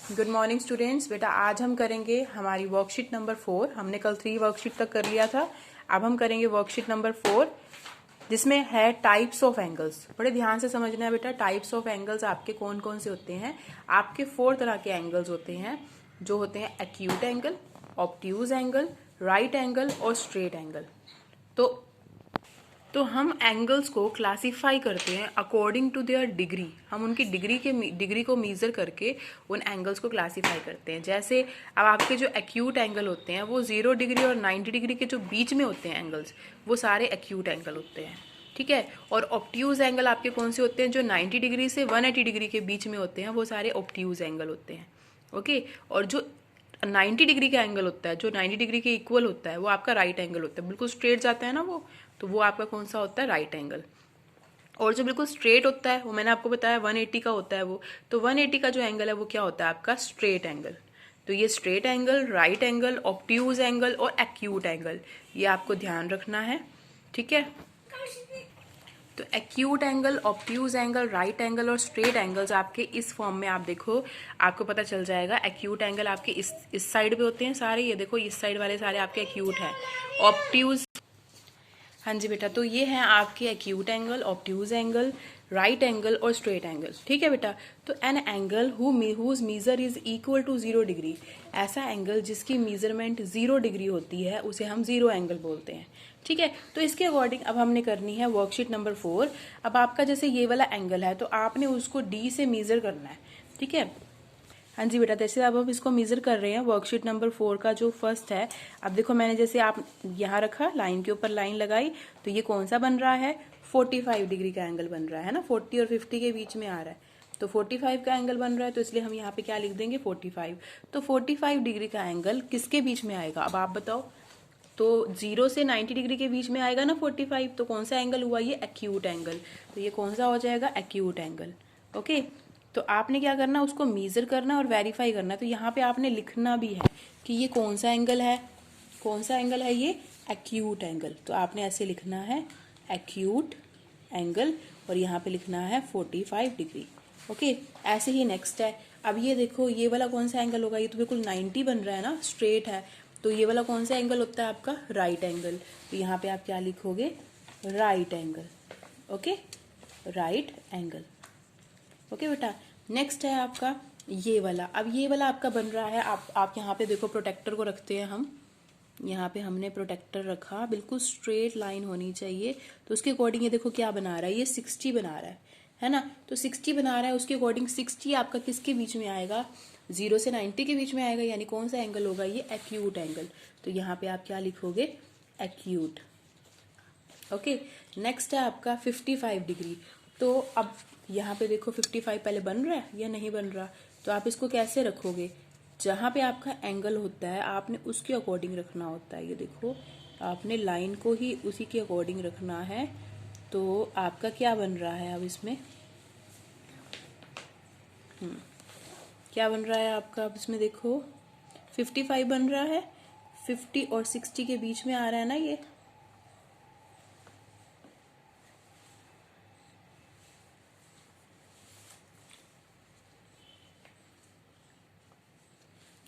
Good morning students. बेटा आज हम करेंगे हमारी वर्कशीट नंबर 4। हमने कल 3 वर्कशीट तक कर लिया था। अब हम करेंगे वर्कशीट नंबर 4 जिसमें है टाइप्स ऑफ एंगल्स। बड़े ध्यान से समझना है बेटा, टाइप्स ऑफ एंगल्स आपके कौन कौन से होते हैं। आपके 4 तरह के एंगल्स होते हैं जो होते हैं acute angle, obtuse angle, right angle और स्ट्रेट एंगल। तो हम एंगल्स को क्लासिफाई करते हैं अकॉर्डिंग टू देयर डिग्री। हम उनकी डिग्री को मेजर करके उन एंगल्स को क्लासिफाई करते हैं। जैसे अब आपके जो एक्यूट एंगल होते हैं वो 0 डिग्री और 90 डिग्री के जो बीच में होते हैं एंगल्स, वो सारे एक्यूट एंगल होते हैं, ठीक है। और ऑब्ट्यूज एंगल आपके कौन से होते हैं? जो 90 डिग्री से 180 डिग्री के बीच में होते हैं, वो सारे ऑब्ट्यूज एंगल होते हैं, ओके। और जो 90 डिग्री का एंगल होता है, जो 90 डिग्री के इक्वल होता है, वो आपका राइट एंगल होता है। बिल्कुल स्ट्रेट जाता है ना वो, तो वो आपका कौन सा होता है? Right angle. और जो बिल्कुल स्ट्रेट होता है वो मैंने आपको बताया 180 का होता है वो, तो 180 का जो एंगल है वो क्या होता है? आपका स्ट्रेट एंगल। तो ये straight angle, right angle, obtuse angle और एक्यूट एंगल, ये आपको ध्यान रखना है, ठीक है। तो acute angle, obtuse angle, right angle और स्ट्रेट एंगल्स आपके इस फॉर्म में आप देखो, आपको पता चल जाएगा। एक्यूट एंगल आपके इस साइड पे होते हैं सारे, ये देखो इस साइड वाले सारे आपके एक्यूट है। ऑब्ट्यूज, हाँ जी बेटा, तो ये है आपके acute angle, obtuse angle, right angle और स्ट्रेट एंगल, ठीक है बेटा। तो an angle whose measure is equal to 0 degree, ऐसा एंगल जिसकी मेजरमेंट 0 डिग्री होती है उसे हम जीरो एंगल बोलते हैं, ठीक है। तो इसके अकॉर्डिंग अब हमने करनी है वर्कशीट नंबर 4। अब आपका जैसे ये वाला एंगल है तो आपने उसको डी से मेजर करना है, ठीक है। हाँ जी बेटा, जैसे अब हम इसको मेजर कर रहे हैं वर्कशीट नंबर 4 का जो फर्स्ट है। अब देखो मैंने जैसे आप यहाँ रखा, लाइन के ऊपर लाइन लगाई, तो ये कौन सा बन रहा है? 45 डिग्री का एंगल बन रहा है ना, 40 और 50 के बीच में आ रहा है, तो 45 का एंगल बन रहा है, तो इसलिए हम यहाँ पे क्या लिख देंगे? 45। तो 45 डिग्री का एंगल किसके बीच में आएगा? अब आप बताओ। तो 0 से 90 डिग्री के बीच में आएगा ना 45, तो कौन सा एंगल हुआ? ये एक्यूट एंगल। तो ये कौन सा हो जाएगा? Acute angle, okay. तो आपने क्या करना, उसको मेजर करना और वेरीफाई करना। तो यहाँ पे आपने लिखना भी है कि ये कौन सा एंगल है, कौन सा एंगल है? ये एक्यूट एंगल। तो आपने ऐसे लिखना है एक्यूट एंगल, और यहाँ पे लिखना है 45 डिग्री, ओके। ऐसे ही नेक्स्ट है। अब ये देखो ये वाला कौन सा एंगल होगा? ये तो बिल्कुल 90 बन रहा है ना, स्ट्रेट है, तो ये वाला कौन सा एंगल होता है? आपका राइट एंगल। तो यहाँ पे आप क्या लिखोगे? Right angle, okay, right angle, okay बेटा। नेक्स्ट है आपका ये वाला। अब ये वाला आपका बन रहा है, आप यहाँ पे देखो प्रोटेक्टर को रखते हैं हम, यहाँ पे हमने प्रोटेक्टर रखा, बिल्कुल स्ट्रेट लाइन होनी चाहिए। तो उसके अकॉर्डिंग ये देखो क्या बना रहा है? ये 60 बना रहा है ना। तो 60 बना रहा है, उसके अकॉर्डिंग 60 आपका किसके बीच में आएगा? 0 से 90 के बीच में आएगा, यानी कौन सा एंगल होगा? ये एक्यूट एंगल। तो यहाँ पे आप क्या लिखोगे? Acute, okay. नेक्स्ट है आपका 55 डिग्री। तो अब यहाँ पे देखो 55 पहले बन रहा है या नहीं बन रहा? तो आप इसको कैसे रखोगे? जहाँ पे आपका एंगल होता है आपने उसके अकॉर्डिंग रखना होता है। ये देखो आपने लाइन को ही उसी के अकॉर्डिंग रखना है। तो आपका क्या बन रहा है अब इसमें? क्या बन रहा है आपका अब इसमें? देखो 55 बन रहा है, 50 और 60 के बीच में आ रहा है ना ये,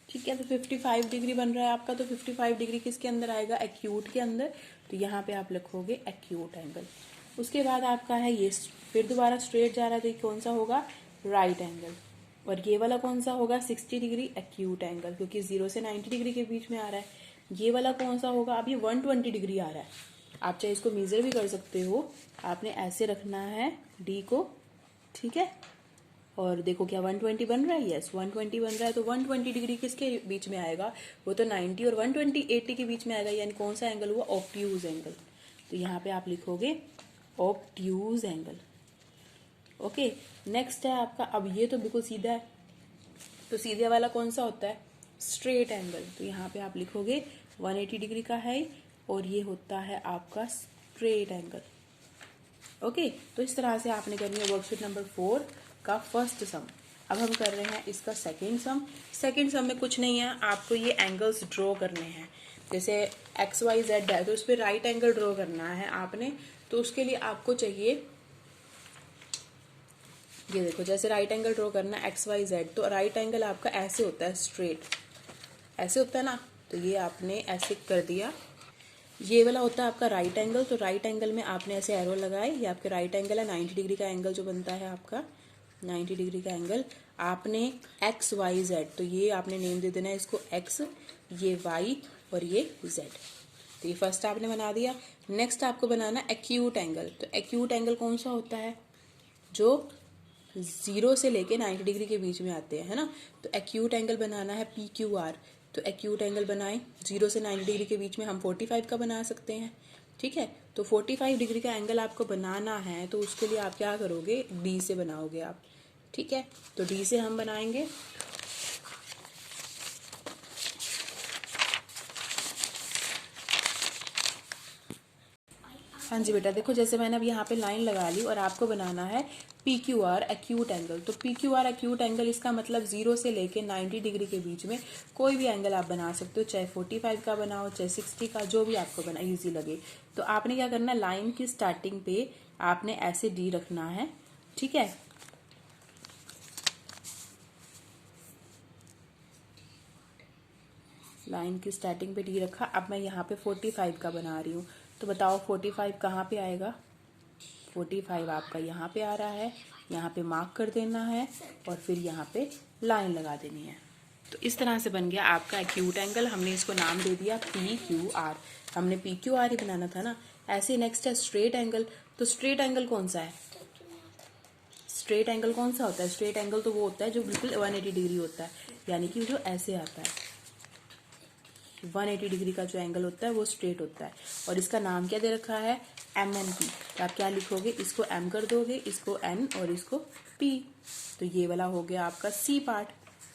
ठीक है। तो 55 डिग्री बन रहा है आपका, तो 55 डिग्री किसके अंदर आएगा? एक्यूट के अंदर। तो यहाँ पे आप लिखोगे एक्यूट एंगल। उसके बाद आपका है ये, फिर दोबारा स्ट्रेट जा रहा है, तो ये कौन सा होगा? Right angle. और ये वाला कौन सा होगा? 60 डिग्री एक्यूट एंगल, क्योंकि 0 से 90 डिग्री के बीच में आ रहा है। ये वाला कौन सा होगा? अब ये 120 डिग्री आ रहा है, आप चाहे इसको मेजर भी कर सकते हो। आपने ऐसे रखना है डी को, ठीक है। और देखो क्या 120 बन रहा है? यस 120 बन रहा है। तो 120 डिग्री किसके बीच में आएगा? वो तो 90 और 120 80 के बीच में आएगा, यानी कौन सा एंगल हुआ? Obtuse angle. तो यहाँ पे आप लिखोगे ऑब्ट्यूज एंगल, ओके। नेक्स्ट है आपका, अब ये तो बिल्कुल सीधा है, तो सीधे वाला कौन सा होता है? Straight angle. तो यहाँ पे आप लिखोगे 180 डिग्री का है, और ये होता है आपका स्ट्रेट एंगल, ओके। तो इस तरह से आपने करनी है वर्कशीट नंबर 4 का फर्स्ट सम। अब हम कर रहे हैं इसका सेकंड सम। सेकंड सम में कुछ नहीं है, आपको ये एंगल्स ड्रॉ करने हैं। जैसे एक्स वाई जेड है, तो उस पर राइट एंगल ड्रॉ करना है आपने। तो उसके लिए आपको चाहिए ये देखो, जैसे राइट एंगल ड्रॉ करना है एक्स वाई जेड, तो राइट एंगल आपका ऐसे होता है, स्ट्रेट ऐसे होता है ना, तो ये आपने ऐसे कर दिया। ये वाला होता है आपका राइट एंगल, तो राइट एंगल में आपने ऐसे एरो लगाए, ये आपके राइट एंगल है, 90 डिग्री का एंगल जो बनता है आपका 90 डिग्री का एंगल। आपने एक्स वाई जेड, तो ये आपने नेम दे देना है इसको एक्स, ये वाई और ये जेड। तो ये फर्स्ट आपने बना दिया। नेक्स्ट आपको बनाना एक्यूट एंगल। तो एक्यूट एंगल कौन सा होता है, जो 0 से लेके 90 डिग्री के बीच में आते हैं, है ना। तो एक्यूट एंगल बनाना है पी क्यू आर। तो एक्यूट एंगल बनाएं 0 से 90 डिग्री के बीच में, हम 45 का बना सकते हैं, ठीक है। तो 45 डिग्री का एंगल आपको बनाना है, तो उसके लिए आप क्या करोगे, डी से बनाओगे आप, ठीक है। तो डी से हम बनाएंगे। हाँ जी बेटा, देखो जैसे मैंने अब यहाँ पे लाइन लगा ली और आपको बनाना है P Q R acute angle. तो P Q R acute angle, इसका मतलब 0 से लेके 90 डिग्री के बीच में कोई भी एंगल आप बना सकते हो, चाहे 45 का बनाओ, चाहे 60 का, जो भी आपको बना इजी लगे। तो आपने क्या करना है, लाइन की स्टार्टिंग पे आपने ऐसे डी रखना है, ठीक है। लाइन की स्टार्टिंग पे डी रखा। अब मैं यहाँ पे 45 का बना रही हूँ, तो बताओ 45 कहाँ पे आएगा, 45 आपका यहाँ पे आ रहा है, यहाँ पे मार्क कर देना है और फिर यहाँ पे लाइन लगा देनी है। तो इस तरह से बन गया आपका एक्यूट एंगल। हमने इसको नाम दे दिया पी क्यू आर, हमने पी क्यू आर ही बनाना था ना। ऐसे नेक्स्ट है स्ट्रेट एंगल। तो स्ट्रेट एंगल कौन सा है, स्ट्रेट एंगल कौन सा होता है, स्ट्रेट एंगल तो वो होता है जो बिल्कुल 180 डिग्री होता है, यानी कि जो ऐसे आता है 180 डिग्री का जो एंगल होता है वो स्ट्रेट होता है। और इसका नाम क्या दे रखा है, एम एन पी। तो आप क्या लिखोगे, इसको एम कर दोगे, इसको एन और इसको पी। तो ये वाला हो गया आपका सी पार्ट,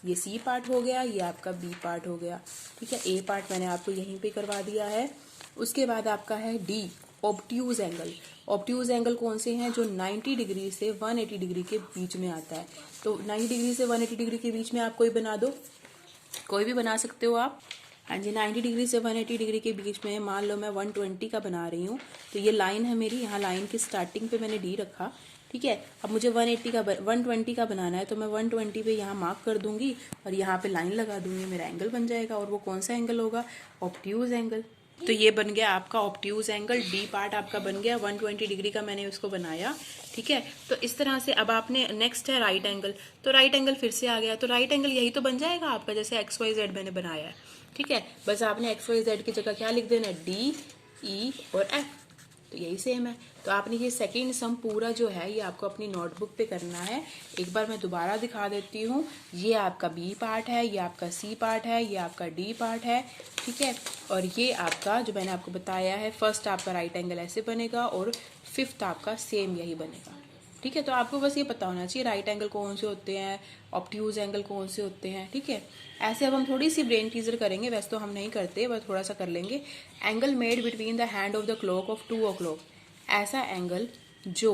ये सी पार्ट हो गया, ये आपका बी पार्ट हो गया, ठीक है। ए पार्ट मैंने आपको यहीं पे करवा दिया है। उसके बाद आपका है D obtuse angle. Obtuse angle कौन से हैं, जो 90 डिग्री से 180 डिग्री के बीच में आता है। तो 90 डिग्री से 180 डिग्री के बीच में आप कोई बना दो, कोई भी बना सकते हो आप। हाँ जी, 90 डिग्री से 180 डिग्री के बीच में मान लो मैं 120 का बना रही हूँ, तो ये लाइन है मेरी, यहाँ लाइन की स्टार्टिंग पे मैंने डी रखा, ठीक है। अब मुझे 120 का बनाना है, तो मैं 120 पे यहाँ मार्क कर दूंगी और यहाँ पे लाइन लगा दूंगी, मेरा एंगल बन जाएगा। और वो कौन सा एंगल होगा, ऑब्ट्यूज एंगल। तो ये बन गया आपका ऑब्ट्यूज एंगल, डी पार्ट आपका बन गया, 120 डिग्री का मैंने उसको बनाया, ठीक है। तो इस तरह से अब आपने नेक्स्ट है राइट एंगल। तो राइट एंगल फिर से आ गया, तो राइट एंगल यही तो बन जाएगा आपका, जैसे एक्स वाई जेड मैंने बनाया है, ठीक है। बस आपने एक्स वाई जेड की जगह क्या लिख देना है, डी ई और एफ, तो यही सेम है। तो आपने ये सेकंड सम पूरा जो है ये आपको अपनी नोटबुक पे करना है। एक बार मैं दोबारा दिखा देती हूँ, ये आपका बी पार्ट है, ये आपका सी पार्ट है, ये आपका डी पार्ट है, ठीक है। और ये आपका जो मैंने आपको बताया है, फर्स्ट आपका राइट एंगल ऐसे बनेगा और फिफ्थ आपका सेम यही बनेगा, ठीक है। तो आपको बस ये पता होना चाहिए राइट एंगल कौन से होते हैं, ऑब्ट्यूज एंगल कौन से होते हैं, ठीक है। ऐसे अब हम थोड़ी सी ब्रेन टीजर करेंगे, वैसे तो हम नहीं करते, बस थोड़ा सा कर लेंगे। Angle made between the hand of the clock of 2 o'clock। ऐसा एंगल जो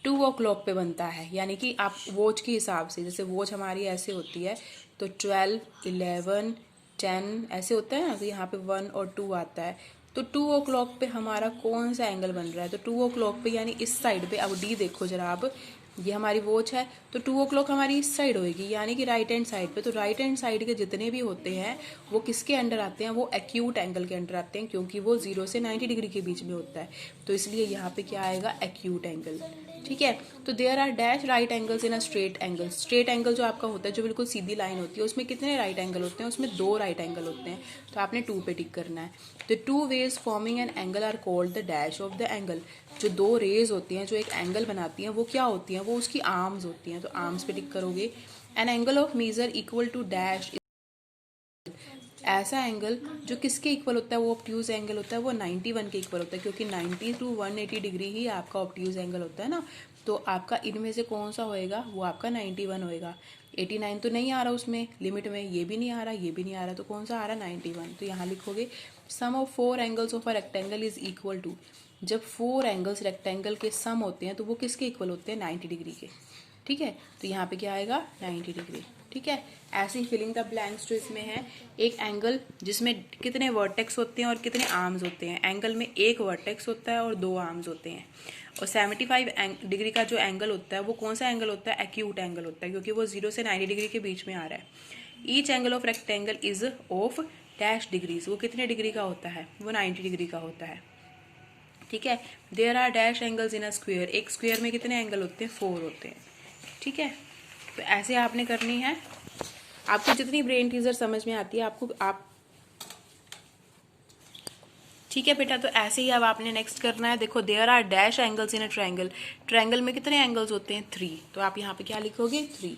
2 o'clock पे बनता है, यानी कि आप वॉच के हिसाब से, जैसे वॉच हमारी ऐसे होती है तो 12, 11, 10 ऐसे होता है ना, तो यहाँ पे 1 और 2 आता है। तो 2 o'clock पे हमारा कौन सा एंगल बन रहा है, तो 2 o'clock पे यानी इस साइड पे, अब डी देखो जरा आप, ये हमारी वॉच है, तो 2 o'clock हमारी इस साइड होएगी, यानी कि राइट हैंड साइड पे। तो राइट हैंड साइड के जितने भी होते हैं वो किसके अंडर आते हैं, वो एक्यूट एंगल के अंडर आते हैं, क्योंकि वो 0 से 90 डिग्री के बीच में होता है। तो इसलिए यहाँ पे क्या आएगा, एक्यूट एंगल, ठीक है। तो there are dash right angles in a straight angle. Straight angle जो आपका होता है, जो बिल्कुल सीधी लाइन होती है, उसमें कितने राइट एंगल होते हैं, उसमें 2 राइट एंगल होते हैं, तो आपने 2 पे टिक करना है। The 2 rays forming an angle are called the dash of the angle. जो 2 रेज होती हैं जो एक एंगल बनाती हैं, वो क्या होती हैं, वो उसकी आर्म्स होती हैं, तो आर्म्स पे टिक करोगे। An angle of measure equal to dash, ऐसा एंगल जो किसके इक्वल होता है, वो ऑब्ट्यूज एंगल होता है, वो 91 के इक्वल होता है, क्योंकि 90 to 180 डिग्री ही आपका ऑब्ट्यूज एंगल होता है ना। तो आपका इनमें से कौन सा होएगा, वो आपका 91 होएगा। 89 तो नहीं आ रहा उसमें लिमिट में, ये भी नहीं आ रहा, ये भी नहीं आ रहा, तो कौन सा आ रहा, 91। तो यहाँ लिखोगे sum of 4 angles of a rectangle is equal to. जब 4 एंगल्स रेक्टेंगल के सम होते हैं तो वो किसके इक्वल होते हैं, 90 डिग्री के, ठीक है। तो यहाँ पे क्या आएगा, 90 डिग्री। ठीक है। ऐसे ही फिलिंग द ब्लैंक्स जो इसमें है, एक एंगल जिसमें कितने वर्टेक्स होते हैं और कितने आर्म्स होते हैं। एंगल में एक वर्टेक्स होता है और 2 आर्म्स होते हैं। और 75 डिग्री का जो एंगल होता है वो कौन सा एंगल होता है? एक्यूट एंगल होता है, क्योंकि वो 0 से 90 डिग्री के बीच में आ रहा है। Each angle of rectangle is of dash degrees, वो कितने डिग्री का होता है? वो 90 डिग्री का होता है। ठीक है। There are dash angles in a square, एक स्क्वेयर में कितने एंगल होते हैं? 4 होते हैं। ठीक है। तो ऐसे आपने करनी है। आपको जितनी ब्रेन टीजर समझ में आती है आपको आप ठीक है बेटा। तो ऐसे ही अब आपने नेक्स्ट करना है। देखो, there are dash angles in a triangle, triangle में कितने एंगल्स होते हैं? 3। तो आप यहाँ पे क्या लिखोगे? 3।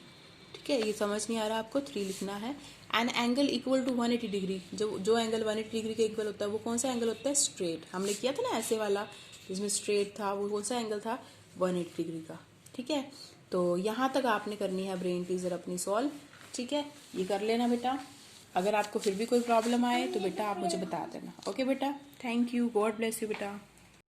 ठीक है। ये समझ नहीं आ रहा आपको? 3 लिखना है। An angle equal to 180 degree, जो एंगल 180 डिग्री के इक्वल होता है वो कौन सा एंगल होता है? स्ट्रेट। हमने किया था ना ऐसे वाला जिसमें स्ट्रेट था, वो कौन सा एंगल था? 180 डिग्री का। ठीक है। तो यहाँ तक आपने करनी है ब्रेन टीजर अपनी सॉल्व। ठीक है। ये कर लेना बेटा। अगर आपको फिर भी कोई प्रॉब्लम आए तो बेटा आप मुझे बता देना। ओके बेटा, thank you, God bless you बेटा।